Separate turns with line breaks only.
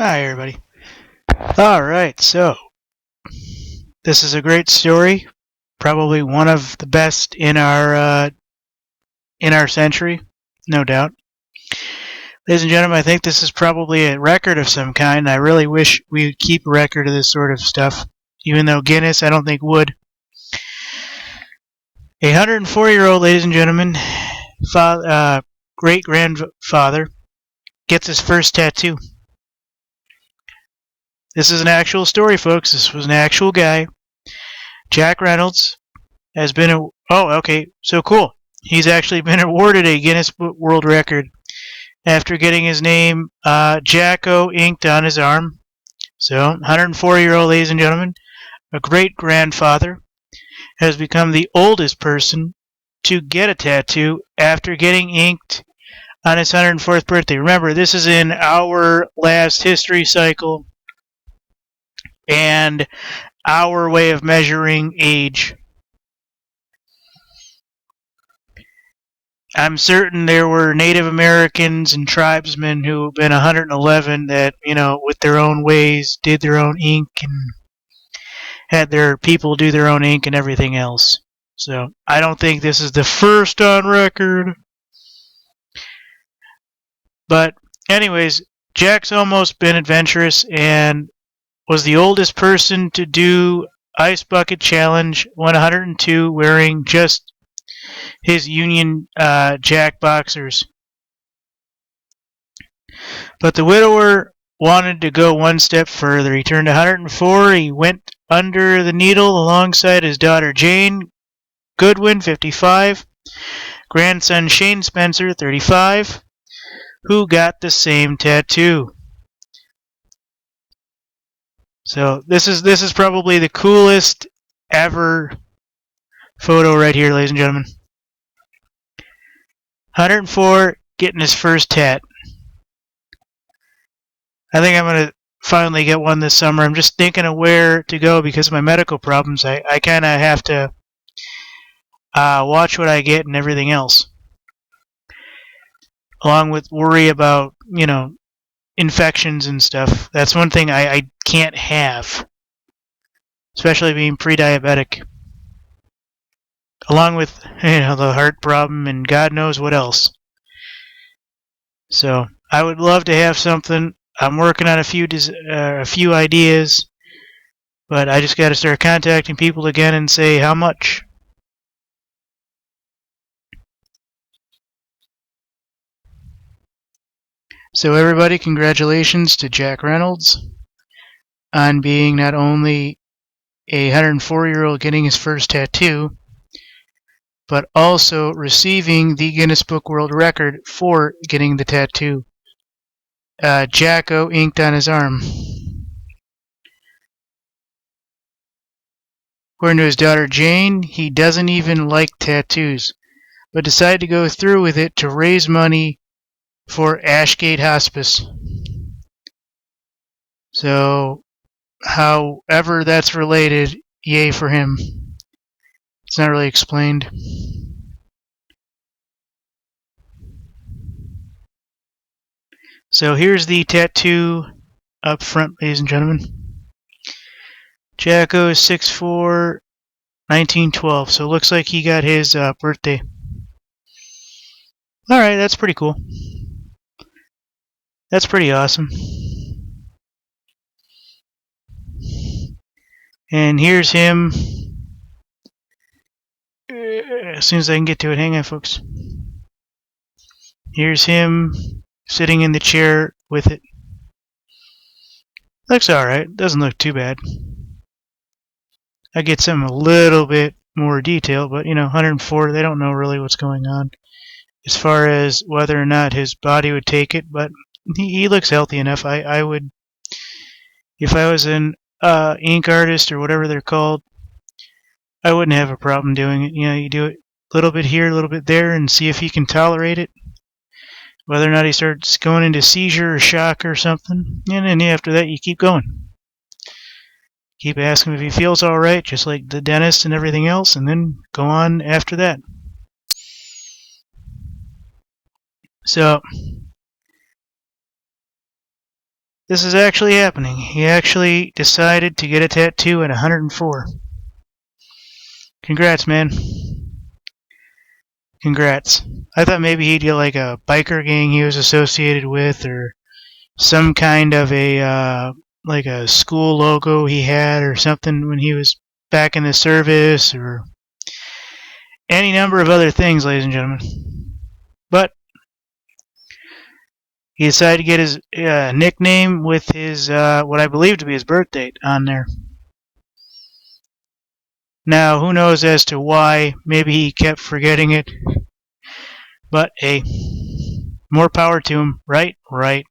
Hi, everybody. All right, so this is a great story, probably one of the best in our century, no doubt. Ladies and gentlemen, I think this is probably a record of some kind. I really wish we would keep a record of this sort of stuff, even though Guinness, I don't think would. A 104-year-old, ladies and gentlemen, great grandfather gets his first tattoo. This is an actual story, folks. This was an actual guy. Jack Reynolds has been so cool. He's actually been awarded a Guinness Book World Record after getting his name Jacko inked on his arm. So, 104-year-old, ladies and gentlemen, a great grandfather, has become the oldest person to get a tattoo after getting inked on his 104th birthday. Remember, this is in our last history cycle and our way of measuring age. I'm certain there were Native Americans and tribesmen who have been 111 that, with their own ways, did their own ink and had their people do their own ink and everything else. So I don't think this is the first on record. But anyways, Jack's almost been adventurous and was the oldest person to do Ice Bucket Challenge 102 wearing just his Union Jack boxers. But the widower wanted to go one step further. He turned 104. He went under the needle alongside his daughter Jane Goodwin, 55, grandson Shane Spencer, 35, who got the same tattoo. So this is probably the coolest ever photo right here, ladies and gentlemen. 104 getting his first tat. I think I'm going to finally get one this summer. I'm just thinking of where to go because of my medical problems. I kind of have to watch what I get and everything else. Along with worry about, infections and stuff. That's one thing I can't have. Especially being pre-diabetic. Along with, the heart problem and God knows what else. So, I would love to have something. I'm working on a few ideas, but I just got to start contacting people again and say how much. So everybody, congratulations to Jack Reynolds on being not only a 104-year-old getting his first tattoo, but also receiving the Guinness Book World Record for getting the tattoo. Jacko inked on his arm. According to his daughter Jane, he doesn't even like tattoos, but decided to go through with it to raise money for Ashgate Hospice. So, however that's related, yay for him. It's not really explained. So here's the tattoo up front, ladies and gentlemen. Jacko is 6'4", 1912. So it looks like he got his birthday. Alright, that's pretty cool. That's pretty awesome. And here's him. As soon as I can get to it, hang on, folks. Here's him sitting in the chair with it. Looks alright. Doesn't look too bad. I get some a little bit more detail, but 104, they don't know really what's going on as far as whether or not his body would take it, but he looks healthy enough. I would, if I was an ink artist or whatever they're called, I wouldn't have a problem doing it. You do it a little bit here, a little bit there, and see if he can tolerate it. Whether or not he starts going into seizure or shock or something, and then after that you keep going. Keep asking him if he feels all right, just like the dentist and everything else, and then go on after that. So, This is actually happening. He actually decided to get a tattoo at 104. Congrats, man. Congrats. I thought maybe he'd get like a biker gang he was associated with, or some kind of a like a school logo he had, or something when he was back in the service, or any number of other things, ladies and gentlemen. But he decided to get his nickname with his what I believe to be his birth date on there. Now, who knows as to why? Maybe he kept forgetting it. But hey, more power to him, right? Right.